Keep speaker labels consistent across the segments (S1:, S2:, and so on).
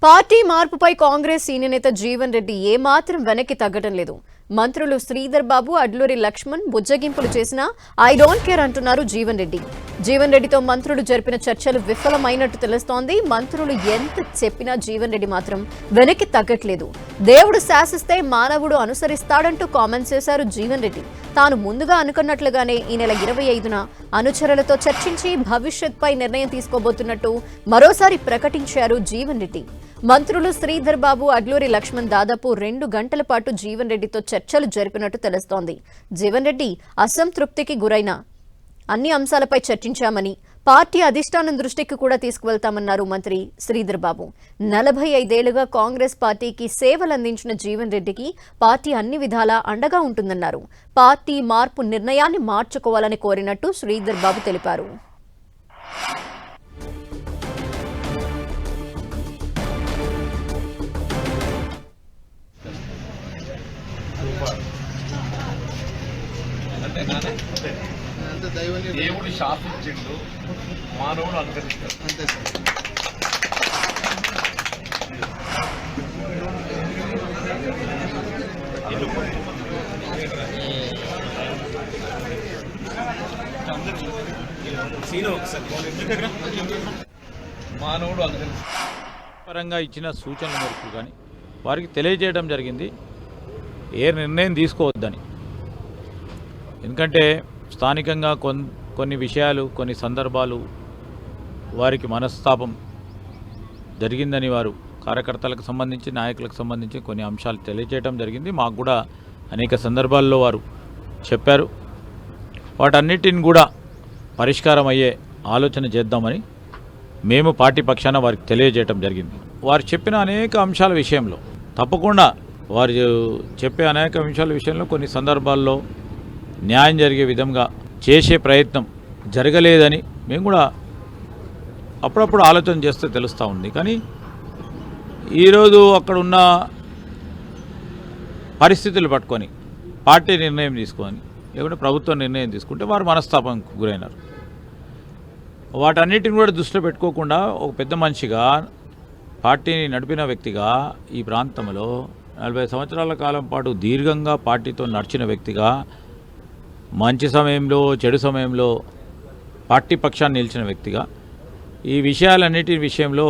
S1: Party మార్పుపై Congress senior నేత జీవన్ రెడ్డి ఏమాత్రం వెనక్కి తగ్గడం లేదు. మంత్రులు శ్రీధర్ బాబు, అడ్లూరి లక్ష్మణ్ బుజ్జగింపులు చేసినా ఐ డోంట్ కేర్ అంటున్నారు జీవన్ రెడ్డి. జీవన్ రెడ్డితో మంత్రులు జరిపిన చర్చలు విఫలమైనట్టు తెలుస్తోంది. మంత్రులు ఎంత చెప్పినా జీవన్ రెడ్డి మాత్రం వెనక్కి తగ్గట్లేదు. దేవుడు శాసిస్తే మానవుడు అనుసరిస్తాడంటూ కామెంట్స్ చేశారు జీవన్ రెడ్డి. తాను ముందుగా అనుకున్నట్లుగానే ఈ నెల 25న అనుచరులతో చర్చించి భవిష్యత్పై నిర్ణయం తీసుకోబోతున్నట్టు మరోసారి ప్రకటించారు జీవన్ రెడ్డి. మంత్రులు శ్రీధర్ బాబు, అడ్లూరి లక్ష్మణ్ దాదాపు 2 గంటల పాటు జీవన్ రెడ్డితో చర్చలు జరిపినట్టు తెలుస్తోంది. జీవన్ రెడ్డి అసంతృప్తికి గురైన అన్ని అంశాలపై చర్చించామని, పార్టీ అధిష్టానం దృష్టికి కూడా తీసుకువెళ్తామన్నారు మంత్రి శ్రీధర్ బాబు. 45 ఏళ్లుగా కాంగ్రెస్ పార్టీకి సేవలందించిన జీవన్ రెడ్డికి పార్టీ అన్ని విధాలా అండగా ఉంటుందన్నారు. పార్టీ మార్పు నిర్ణయాన్ని మార్చుకోవాలని కోరినట్టు శ్రీధర్ బాబు తెలిపారు.
S2: దేవుడు శాసించిండు, మానవుడు అనుకరిస్తాడు. అంతే సార్. మానవుడు అనుకరిస్తాడు.
S3: పరంగా ఇచ్చిన సూచనల మేరకు కానీ వారికి తెలియజేయడం జరిగింది ఏ నిర్ణయం తీసుకోవద్దని. ఎందుకంటే స్థానికంగా కొన్ని విషయాలు, కొన్ని సందర్భాలు వారికి మనస్తాపం జరిగిందని వారు కార్యకర్తలకు సంబంధించి, నాయకులకు సంబంధించి కొన్ని అంశాలు తెలియజేయడం జరిగింది. మాకు కూడా అనేక సందర్భాల్లో వారు చెప్పారు. వాటన్నిటిని కూడా పరిష్కారం అయ్యే ఆలోచన చేద్దామని మేము పార్టీ పక్షాన వారికి తెలియజేయడం జరిగింది. వారు చెప్పిన అనేక అంశాల విషయంలో తప్పకుండా వారు చెప్పే అనేక అంశాల విషయంలో కొన్ని సందర్భాల్లో న్యాయం జరిగే విధంగా చేసే ప్రయత్నం జరగలేదని మేము కూడా అప్పుడప్పుడు ఆలోచన చేస్తే తెలుస్తూ ఉంది. కానీ ఈరోజు అక్కడ ఉన్న పరిస్థితులు పట్టుకొని పార్టీ నిర్ణయం తీసుకొని, లేకుంటే ప్రభుత్వం నిర్ణయం తీసుకుంటే వారు మనస్తాపంకు గురైనారు. వాటన్నిటిని కూడా దృష్టిలో పెట్టుకోకుండా ఒక పెద్ద మనిషిగా, పార్టీని నడిపిన వ్యక్తిగా, ఈ ప్రాంతంలో 40 సంవత్సరాల కాలం పాటు దీర్ఘంగా పార్టీతో నడిచిన వ్యక్తిగా, మంచి సమయంలో చెడు సమయంలో పార్టీ పక్షాన్ని నిలిచిన వ్యక్తిగా, ఈ విషయాలన్నిటి విషయంలో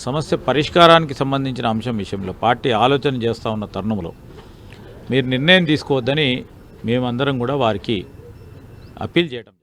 S3: సమస్య పరిష్కారానికి సంబంధించిన అంశం విషయంలో పార్టీ ఆలోచన చేస్తూ ఉన్న తరుణంలో మీరు నిర్ణయం తీసుకోవద్దని మేమందరం కూడా వారికి అప్పీల్ చేయటం.